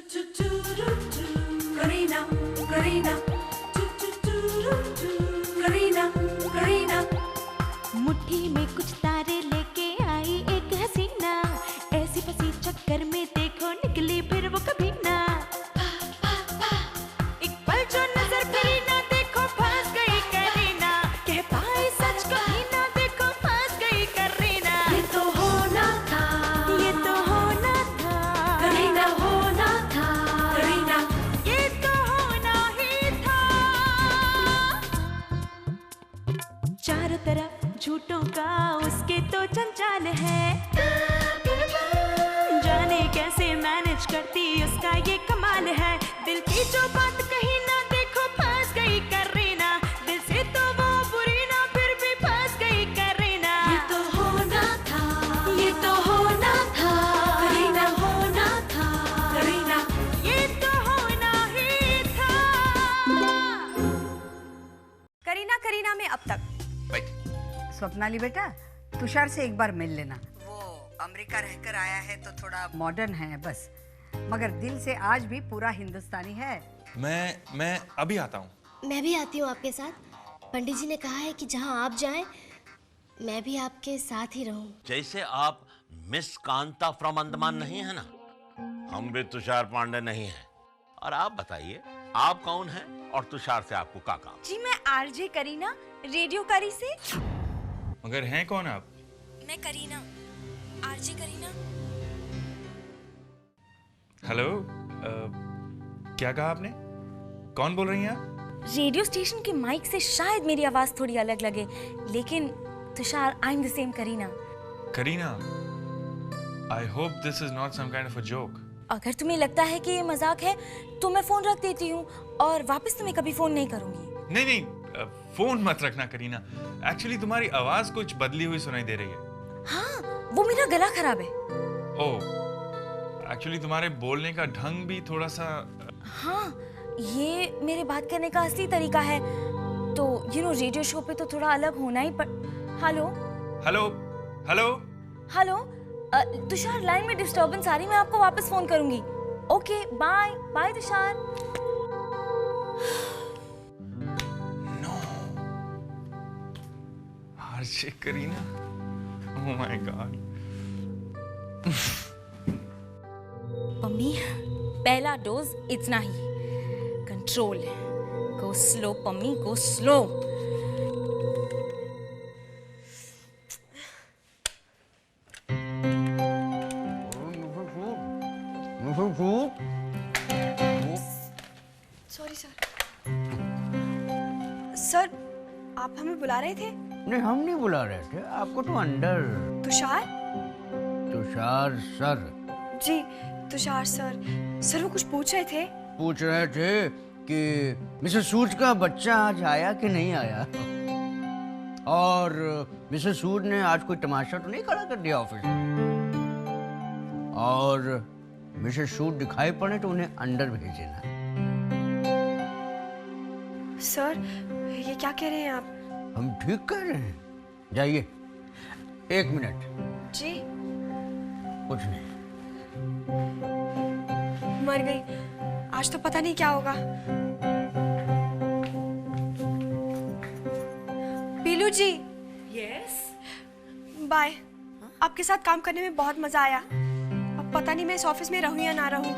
Karina, Karina, Karina, Karina. मुट्ठी में कुछ तारे लेके आई एक हसीना, ऐसी फंसी चक्कर में देखो निकली फिर वो कभी ना। एक पल जो नजर फिरी ना देखो फंस गई करीना, कह पाई सच कभी ना देखो फंस गई करीना। ये तो होना था, ये तो होना था करीना होना था, करीना. ये तो होना ही था। चारों तरफ झूठों का उसके तो जंजाल है, जाने कैसे मैनेज करती उसका ये कमाल है। दिल की जो बात कही ना देखो फंस गई करीना, दिल से तो वो बुरी ना फिर भी फंस गई करीना। ये तो होना था, ये तो होना था, करीना होना था, करीना. ये तो होना ही था। करीना करीना में अब तक स्वप्नाली बेटा, तुषार से एक बार मिल लेना। वो अमेरिका रहकर आया है तो थोड़ा मॉडर्न है बस, मगर दिल से आज भी पूरा हिंदुस्तानी है। मैं अभी आता हूँ। मैं भी आती हूँ आपके साथ। पंडित जी ने कहा है कि जहाँ आप जाएं मैं भी आपके साथ ही रहूं। जैसे आप मिस कांता फ्रॉम अंडमान नहीं है ना, हम भी तुषार पांडे नहीं हैं। और आप बताइए, आप कौन हैं और तुषार से आपको क्या काम? जी मैं आरजे करीना, रेडियो करी से। मगर हैं कौन आप? मैं करीना, आरजे करीना। हेलो, क्या कहा आपने? कौन बोल रही हैं आप? रेडियो स्टेशन के माइक से शायद मेरी आवाज थोड़ी अलग लगे, लेकिन Tushar I am the same Kareena. Kareena, I hope this is not some kind of a joke. अगर तुम्हें लगता है कि ये मजाक है तो मैं फोन रख देती हूँ और वापस तुम्हें कभी फोन नहीं करूंगी। नहीं नहीं, फोन मत रखना करीना। एक्चुअली तुम्हारी आवाज कुछ बदली हुई सुनाई दे रही है। हाँ, वो मेरा गला खराब है। ओह, एक्चुअली तुम्हारे बोलने का ढंग भी थोड़ा सा। हाँ, ये मेरे बात करने का असली तरीका है, तो रेडियो शो पे तो थोड़ा अलग होना ही पड़। Hello hello hello hello, Tushar line में डिस्टर्बेंस आ रही, मैं आपको वापस फोन करूंगी। Okay bye bye Tushar. RJ Kareena, oh my god. Pammi, पहला डोज इतना ही, control, go slow Pammi, go slow. Sorry sir, आप हमें बुला रहे थे? नहीं, हम नहीं बुला रहे थे आपको, तो अंदर। तुषार? तुषार सर? जी तुषार सर वो कुछ पूछ रहे थे कि मिसेस सूद का बच्चा आज आया कि नहीं आया, और मिसेस सूद ने आज कोई तमाशा तो नहीं खड़ा कर दिया ऑफिस में, और मिसेस सूद दिखाई पड़े तो उन्हें अंदर भेजना। सर ये क्या कह रहे हैं आप? हम ठीक कर रहे हैं, जाइए। 1 मिनट। जी कुछ नहीं। मर गई, आज तो पता नहीं क्या होगा। पीलू जी। यस। बाय। आपके साथ काम करने में बहुत मजा आया। अब पता नहीं मैं इस ऑफिस में रहूं या ना रहूं।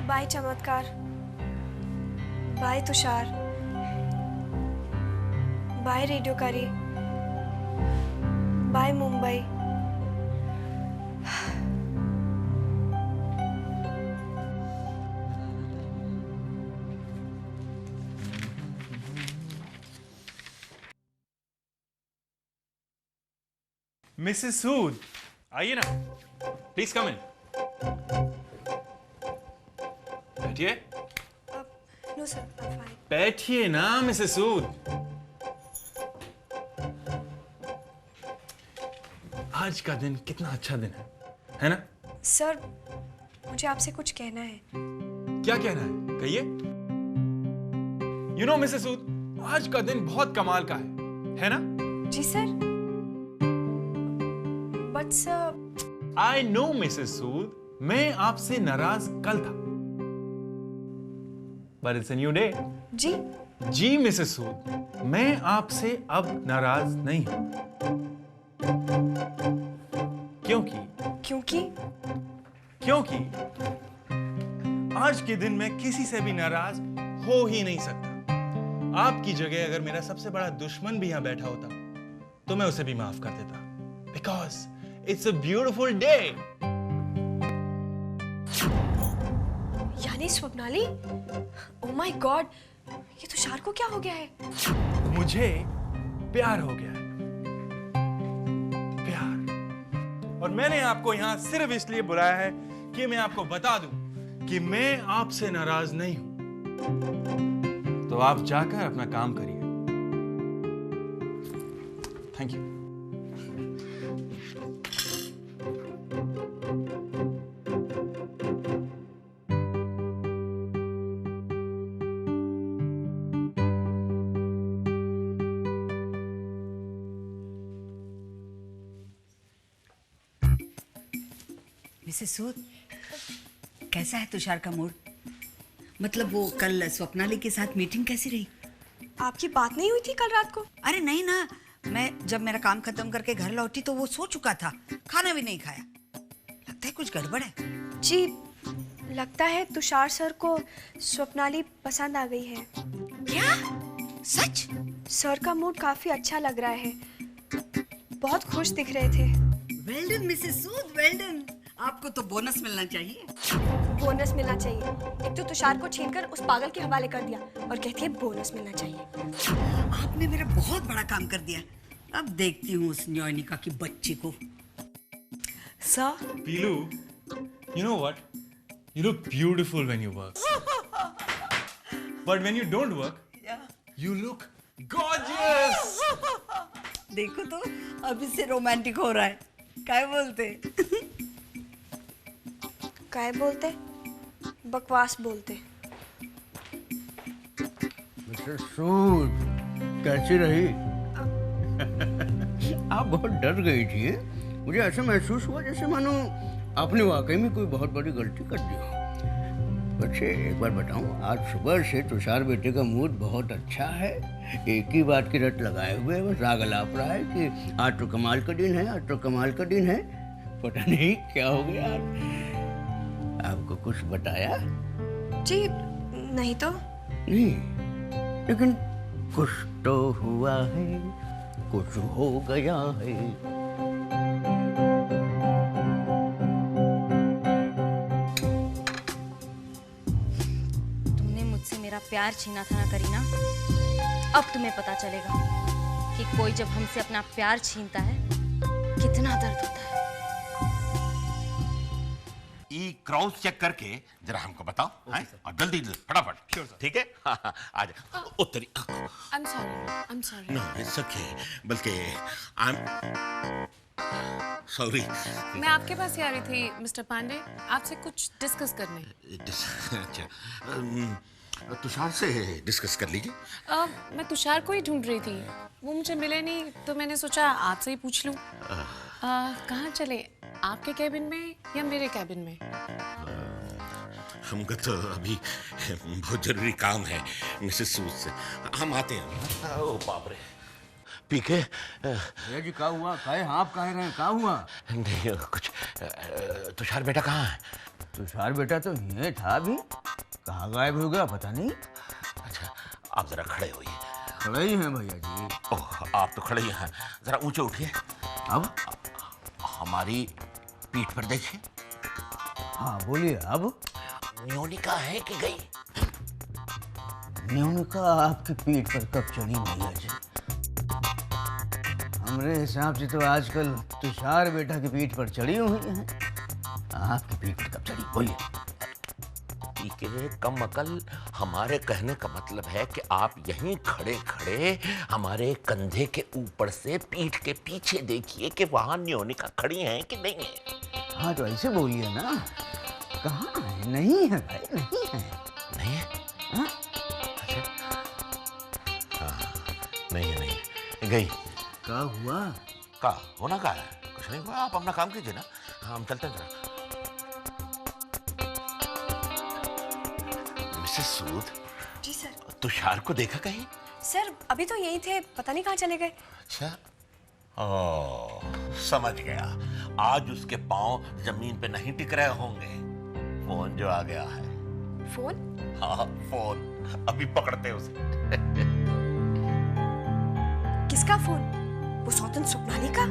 बाय चमत्कार, बाय तुषार, बाय रेडियो करी, बाय मुंबई। मिसेस सूद, आइए ना, प्लीज कम इन। बैठिए। No sir, I am fine. बैठिए ना मिसेस सूद। आज का दिन कितना अच्छा दिन है ना? सर मुझे आपसे कुछ कहना है। क्या कहना है, कहिए। यू नो मिसेस सूद, आज का दिन बहुत कमाल का है ना? जी sir. But sir. I know Mrs Sood, मैं आपसे नाराज कल था, but it's a new day. जी जी मिसेस सूद, मैं आपसे अब नाराज नहीं हूं, क्योंकि आज के दिन मैं किसी से भी नाराज हो ही नहीं सकता। आपकी जगह अगर मेरा सबसे बड़ा दुश्मन भी यहां बैठा होता तो मैं उसे भी माफ कर देता, because it's a beautiful day. यानी स्वप्नाली, ओह माय गॉड, ये तुषार को क्या हो गया है? मुझे प्यार हो गया है, प्यार। और मैंने आपको यहां सिर्फ इसलिए बुलाया है कि मैं आपको बता दूं कि मैं आपसे नाराज नहीं हूं। तो आप जाकर अपना काम करिए। Thank you. मिसेस सूद, कैसा है तुषार का मूड? मतलब वो कल स्वप्नाली के साथ मीटिंग कैसी रही? आपकी बात नहीं हुई थी कल रात को? अरे नहीं ना, मैं जब मेरा काम खत्म करके घर लौटी तो वो सो चुका था, खाना भी नहीं खाया। लगता है कुछ गड़बड़ है। जी, लगता है तुषार सर को स्वप्नाली पसंद आ गई है। क्या? सच? सर का मूड काफी अच्छा लग रहा है, बहुत खुश दिख रहे थे। वेल डन मिसेस सूद, वेल डन। आपको तो बोनस मिलना चाहिए। बोनस मिलना चाहिए? एक तो तुषार को छीनकर उस पागल के हवाले कर दिया और कहती है बोनस मिलना चाहिए। आपने मेरा बहुत बड़ा काम कर दिया। अब देखती हूँ उस न्योनिका की बच्ची को। Sir, Piloo, you know what? You look beautiful when you work. But when you don't work, you look gorgeous. देखो तो अभी से रोमांटिक हो रहा है। क्या बोलते? काय बोलते? बकवास बोलते। मिस्टर सूद, कैसी रही? आप बहुत डर गई थी। मुझे ऐसा महसूस हुआ जैसे मानो आपने वाकई में कोई बहुत बड़ी गलती कर दी हो। बच्चे, एक बार बताऊं, आज सुबह से तुषार बेटे का मूड बहुत अच्छा है। एक ही बात की रट लगाए हुए बस आग लाप रहा है कि आज तो कमाल का दिन है, आज तो कमाल का दिन है। पता नहीं क्या हो गया आज। आपको कुछ बताया? जी नहीं तो। नहीं, लेकिन कुछ तो हुआ है, कुछ हो गया है। तुमने मुझसे मेरा प्यार छीना था ना करीना, अब तुम्हें पता चलेगा कि कोई जब हमसे अपना प्यार छीनता है कितना दर्द होता है। ई क्रॉस चेक करके जरा हमको बताओ, हैं? और जल्दी फटाफट, ठीक है? आ जा। उत्तरी। I'm sorry. No, it's okay. बल्कि आई एम सॉरी। मैं आपके पास ही आ रही थी मिस्टर पांडे, आपसे कुछ डिस्कस करने। अच्छा, तुषार से डिस्कस कर लीजिए। मैं तुषार को ही ढूंढ रही थी, वो मुझे मिले नहीं तो मैंने सोचा आपसे ही पूछ लूं। कहाँ चले, आपके कैबिन में या मेरे कैबिन में? हमको तो अभी बहुत जरूरी काम है मिसेस सूद से, हम आते हैं। ओ बाप रे, पीके। भैया जी, क्या हुआ? काहे आप कह रहे हैं? क्या हुआ? नहीं कुछ। तुषार बेटा कहाँ है? तुषार बेटा तो ये था अभी, कहाँ गायब हो गया पता नहीं। अच्छा, आप जरा खड़े होइए। खड़े ही हैं भैया जी। ओह, आप तो खड़े ही हैं, जरा ऊंचे उठिए। अब हमारी पीठ पर देखिए। हाँ बोलिए। अब न्योनिका है कि गई? न्योनिका आपकी पीठ पर कब चढ़ी भैया जी? हमरे हिसाब से तो आजकल तुषार बेटा की पीठ पर चढ़ी हुई है। आपकी पीठ पर कब चढ़ी बोलिए? पीके कम अकल, हमारे कहने का मतलब है कि आप यहीं खड़े खड़े हमारे कंधे के ऊपर से पीठ के पीछे देखिए कि वहां न्योनिका खड़ी हैं कि नहीं है। हाँ तो ऐसे बोलिए ना। कहाँ है? नहीं है भाई, नहीं है। नहीं है? हाँ? अच्छा, गई। क्या हुआ? का होना का है, कुछ नहीं हुआ, आप अपना काम कीजिए ना, हम चलते हैं जरा। मिसेस सूद, जी सर। तुषार को देखा कहीं? सर अभी तो यही थे, पता नहीं कहाँ चले गए। अच्छा, ओ, समझ गया, आज उसके पांव जमीन पे नहीं टिक रहे होंगे। फोन जो आ गया है। फोन? हाँ फोन, अभी पकड़ते हैं उसे। किसका फोन? वो सौतन स्वप्नाली का?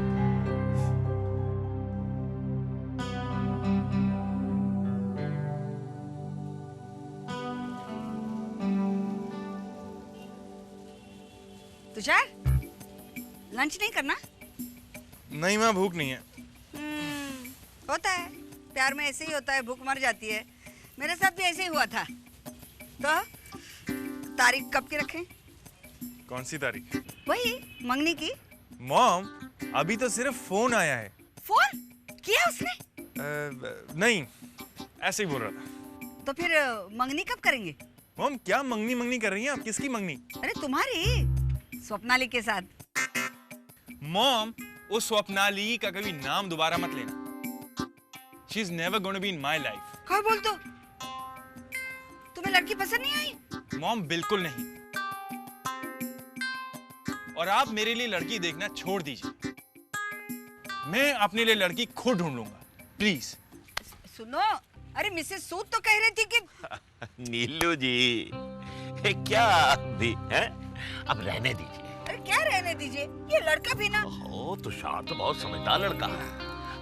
तुषार, लंच नहीं करना? नहीं माँ, भूख नहीं है। होता है, प्यार में ऐसे ही होता है, भूख मर जाती है। मेरे साथ भी ऐसे ही हुआ था। तो तारीख कब की रखें? कौन सी तारीख? वही मंगनी की। मॉम, अभी तो सिर्फ फोन आया है। फोन किया उसने? नहीं, ऐसे ही बोल रहा था। तो फिर मंगनी कब करेंगे? मॉम, क्या मंगनी मंगनी कर रही हैं आप? किसकी मंगनी? अरे तुम्हारी, स्वप्नाली के साथ। मॉम, उस स्वप्नाली का कभी नाम दोबारा मत लेना। She is never going to be in my life. क्या बोल दो? तुम्हें लड़की पसंद नहीं आई? मॉम, बिल्कुल नहीं। और आप मेरे लिए लड़की देखना छोड़ दीजिए। मैं अपने लिए लड़की खुद ढूंढ लूंगा, प्लीज। सुनो, अरे मिसेस सूद तो कह रही थी कि नीलू जी, ये क्या भी है? अब रहने दीजिए। अरे क्या रहने दीजिए, ये लड़का भी ना। ओ, तुषार तो बहुत समझदार लड़का है,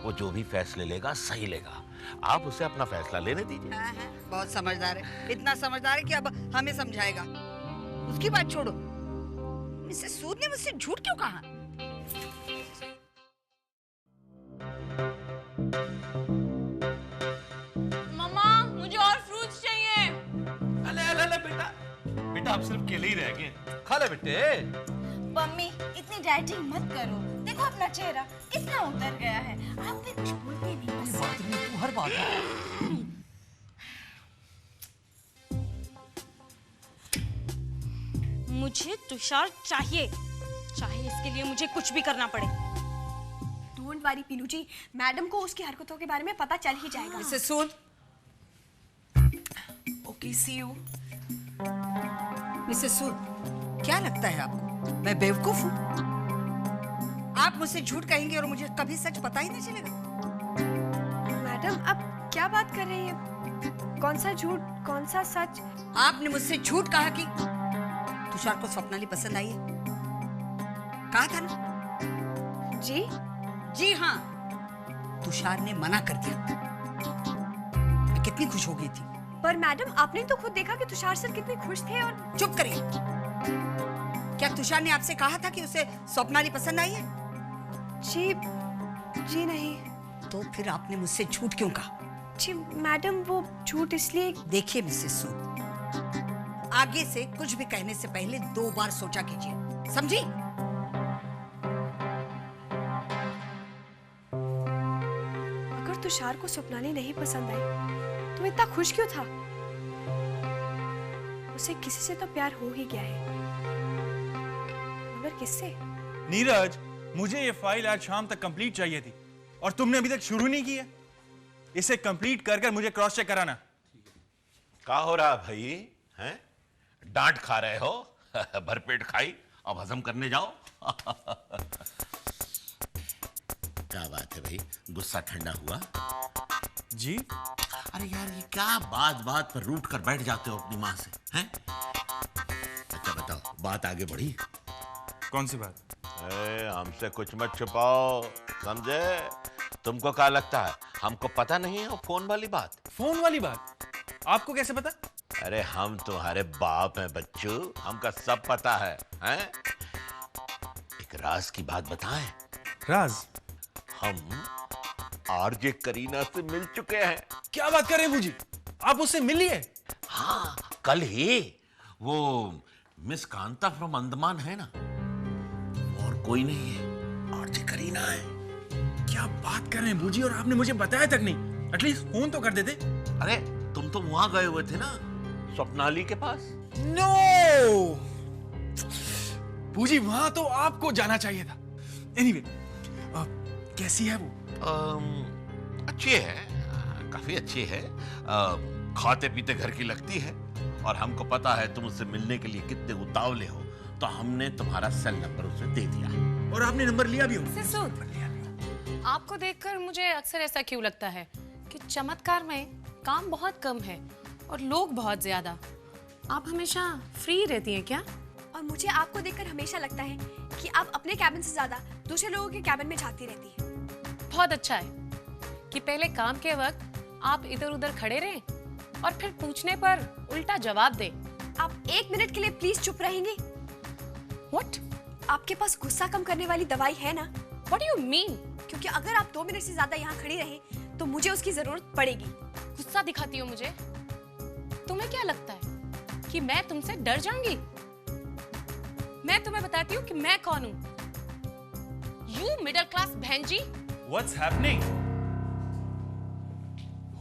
वो जो भी फैसले लेगा सही लेगा, आप उसे अपना फैसला लेने दीजिए। हाँ, बहुत समझदार है, इतना समझदार है कि अब हमें समझाएगा। उसकी बात छोड़ो, मिसेस सूद ने मुझसे झूठ क्यों कहा? मम्मा मुझे और फ्रूट्स चाहिए। अले बेटा, बेटा आप सिर्फ केले ही रह गए, खा ले बेटे। मम्मी इतनी डाइटिंग मत करो, देखो अपना चेहरा कितना उतर गया है। आप भी कुछ बोलते नहीं बस। बात नहीं, तू हर बात में। मुझे तुषार चाहिए, चाहे इसके लिए मुझे कुछ भी करना पड़े। डोंट वरी पीनू जी, मैडम को उसकी हरकतों के बारे में पता चल ही जाएगा। Mrs Sood, okay see you. Mrs Sood, क्या लगता है आपको मैं बेवकूफ हूँ? आप मुझसे झूठ कहेंगे और मुझे कभी सच पता ही नहीं चलेगा। मैडम आप क्या बात कर रही हैं? कौन सा झूठ, कौन सा सच? आपने मुझसे झूठ कहा कि तुषार को स्वप्नाली पसंद आई है। कहा था ना? जी? जी हाँ, तुषार ने मना कर दिया। मैं कितनी खुश हो गई थी। पर मैडम आपने तो खुद देखा कि तुषार सर कितने खुश थे। और चुप करिए। क्या तुषार ने आपसे कहा था कि उसे स्वप्नाली पसंद आई है? जी नहीं। तो फिर आपने मुझसे झूठ क्यों कहा? जी मैडम, वो झूठ इसलिए। देखिए मिसेस सूद, आगे से कुछ भी कहने से पहले 2 बार सोचा कीजिए, समझी? अगर तुषार को स्वप्नाली नहीं पसंद आई तो इतना खुश क्यों था? उसे किसी से तो प्यार हो ही गया है, मगर किससे? नीरज, मुझे ये फाइल आज शाम तक कंप्लीट चाहिए थी और तुमने अभी तक शुरू नहीं किया। इसे कंप्लीट कर कर मुझे क्रॉस चेक कराना। क्या हो रहा भाई? हैं? डांट खा रहे हो? भरपेट खाई, अब हजम करने जाओ। क्या बात है भाई, गुस्सा ठंडा हुआ? जी? अरे यार, ये क्या बात बात पर रूठ कर बैठ जाते हो अपनी माँ से, हैं? अच्छा बताओ, बात आगे बढ़ी? कौन सी बात? हमसे कुछ मत छुपाओ, समझे? तुमको क्या लगता है हमको पता नहीं है वो फोन वाली बात? फोन वाली बात आपको कैसे पता? अरे हम तुम्हारे बाप हैं बच्चू, हमका सब पता है, हैं? एक राज की बात बताएं? राज? हम आरजे करीना से मिल चुके हैं। क्या बात कर रहे हैं बूजी? आप उससे मिल लिए? हाँ, कल ही। वो मिस कांता फ्रॉम अंडमान है ना, और कोई नहीं है, आरजे करीना है। क्या बात कर रहे हैं बूजी? और आपने मुझे बताया तक नहीं, एटलीस्ट फोन तो कर देते। अरे तुम तो वहां गए हुए थे ना, स्वप्नाली के पास। नो! पूजी वहां तो आपको जाना चाहिए था। एनीवे, कैसी है वो? अच्छी है, काफी अच्छी है। खाते पीते घर की लगती है, और हमको पता है तुम उससे मिलने के लिए कितने उतावले हो, तो हमने तुम्हारा सेल नंबर उसे दे दिया। और आपने नंबर लिया भी हो? आपको देखकर मुझे अक्सर ऐसा क्यों लगता है कि चमत्कार में काम बहुत कम है और लोग बहुत ज्यादा। आप हमेशा फ्री रहती हैं क्या? और मुझे आपको देखकर हमेशा लगता है कि आप अपने कैबिन से ज्यादा दूसरे लोगों के कैबिन में झांकती रहती हैं। बहुत अच्छा है कि पहले काम के वक्त आप इधर उधर खड़े रहें और फिर पूछने पर उल्टा जवाब दें। आप 1 मिनट के लिए प्लीज चुप रहेंगे? What? आपके पास गुस्सा कम करने वाली दवाई है ना? What do you mean? क्योंकि अगर आप 2 मिनट से ज्यादा यहाँ खड़ी रहें तो मुझे उसकी जरूरत पड़ेगी। गुस्सा दिखाती हो मुझे? तुम्हें क्या लगता है कि मैं तुमसे डर जाऊंगी? मैं तुम्हें बताती हूँ कि मैं कौन हूँ। You मिडिल क्लास बहन जी। What's happening?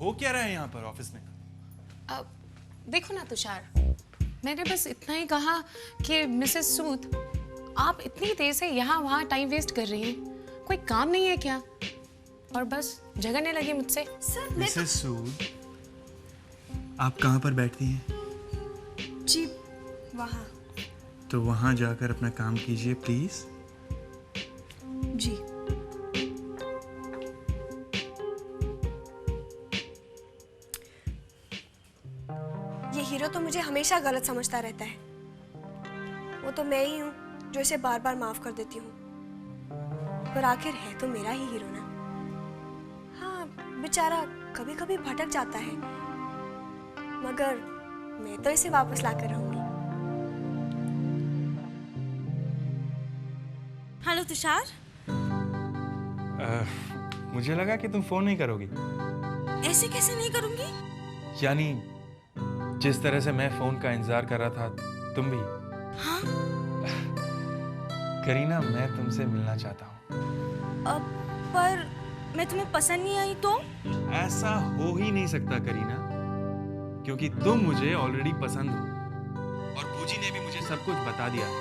हो क्या रहा है यहाँ पर ऑफिस में? देखो ना तुषार, मैंने बस इतना ही कहा कि मिसेस सूद, आप इतनी देर से यहाँ वहाँ टाइम वेस्ट कर रही हैं। कोई काम नहीं है क्या? और बस झगड़ने लगी मुझसे। सर मिसेस सूद, आप कहाँ पर बैठती हैं? जी वहाँ। तो वहाँ जाकर अपना काम कीजिए प्लीज। जी। ये हीरो तो मुझे हमेशा गलत समझता रहता है। वो तो मैं ही हूँ जो इसे बार बार माफ कर देती हूँ, पर आखिर है तो मेरा ही हीरो ना। हाँ, बेचारा कभी कभी भटक जाता है, मगर मैं तो इसे वापस लाकर रहूंगी। हेलो तुषार। मुझे लगा कि तुम फोन नहीं करोगी। ऐसे कैसे नहीं करूंगी? यानी जिस तरह से मैं फोन का इंतजार कर रहा था, तुम भी। हाँ? करीना, मैं तुमसे मिलना चाहता हूँ। पर मैं तुम्हें पसंद नहीं आई तो? ऐसा हो ही नहीं सकता करीना, क्योंकि तुम मुझे ऑलरेडी पसंद हो और पूजी ने भी मुझे सब कुछ बता दिया है।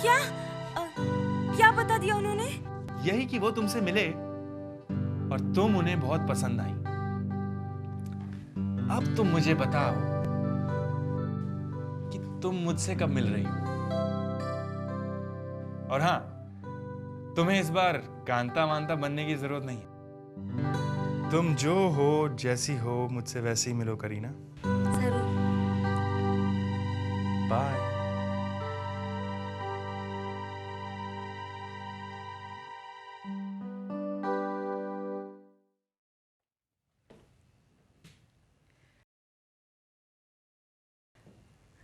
क्या? क्या बता दिया उन्होंने? यही कि वो तुमसे मिले और तुम उन्हें बहुत पसंद आई। अब तुम मुझे बताओ कि तुम मुझसे कब मिल रही हो। और हाँ, तुम्हें इस बार कांता वांता बनने की जरूरत नहीं है। तुम जो हो, जैसी हो, मुझसे वैसे ही मिलो करीना। जरूर। Bye.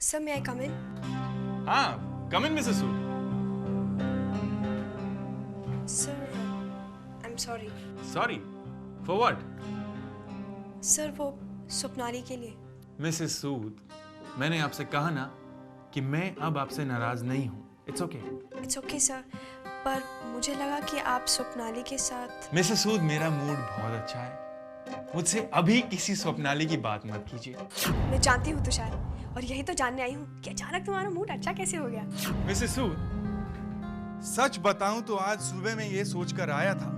Sir, may I come in? हाँ, come in Mrs Sood. Sir, I'm sorry. Sorry for what? Sir, वो स्वप्नाली के लिए। मिसेस सूद, मैंने आपसे कहा ना कि मैं अब आपसे नाराज नहीं हूं। It's okay. It's okay sir, पर मुझे लगा कि आप स्वप्नाली के साथ। मिसेस सूद, मेरा मूड बहुत अच्छा है। मुझसे अभी किसी स्वप्नाली की बात मत कीजिए। मैं जानती हूँ तुषार, और यही तो जानने आई हूँ कि अचानक तुम्हारा मूड अच्छा कैसे हो गया। मिसेस सूद, सच बताऊं तो आज सुबह मैं ये सोचकर आया था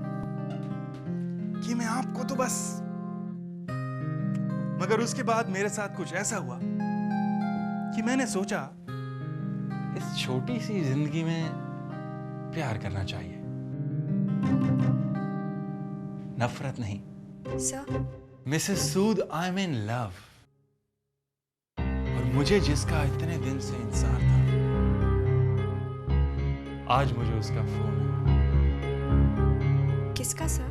कि मैं आपको तो बस, मगर उसके बाद मेरे साथ कुछ ऐसा हुआ कि मैंने सोचा इस छोटी सी जिंदगी में प्यार करना चाहिए, नफरत नहीं। Sir, Mrs Sood, I am in love, और मुझे जिसका इतने दिन से इंतजार था, आज मुझे उसका फोन है। किसका सर?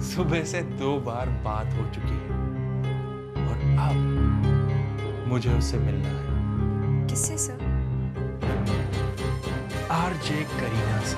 सुबह से 2 बार बात हो चुकी है और अब मुझे उससे मिलना है। किससे सर? आरजे करीना से।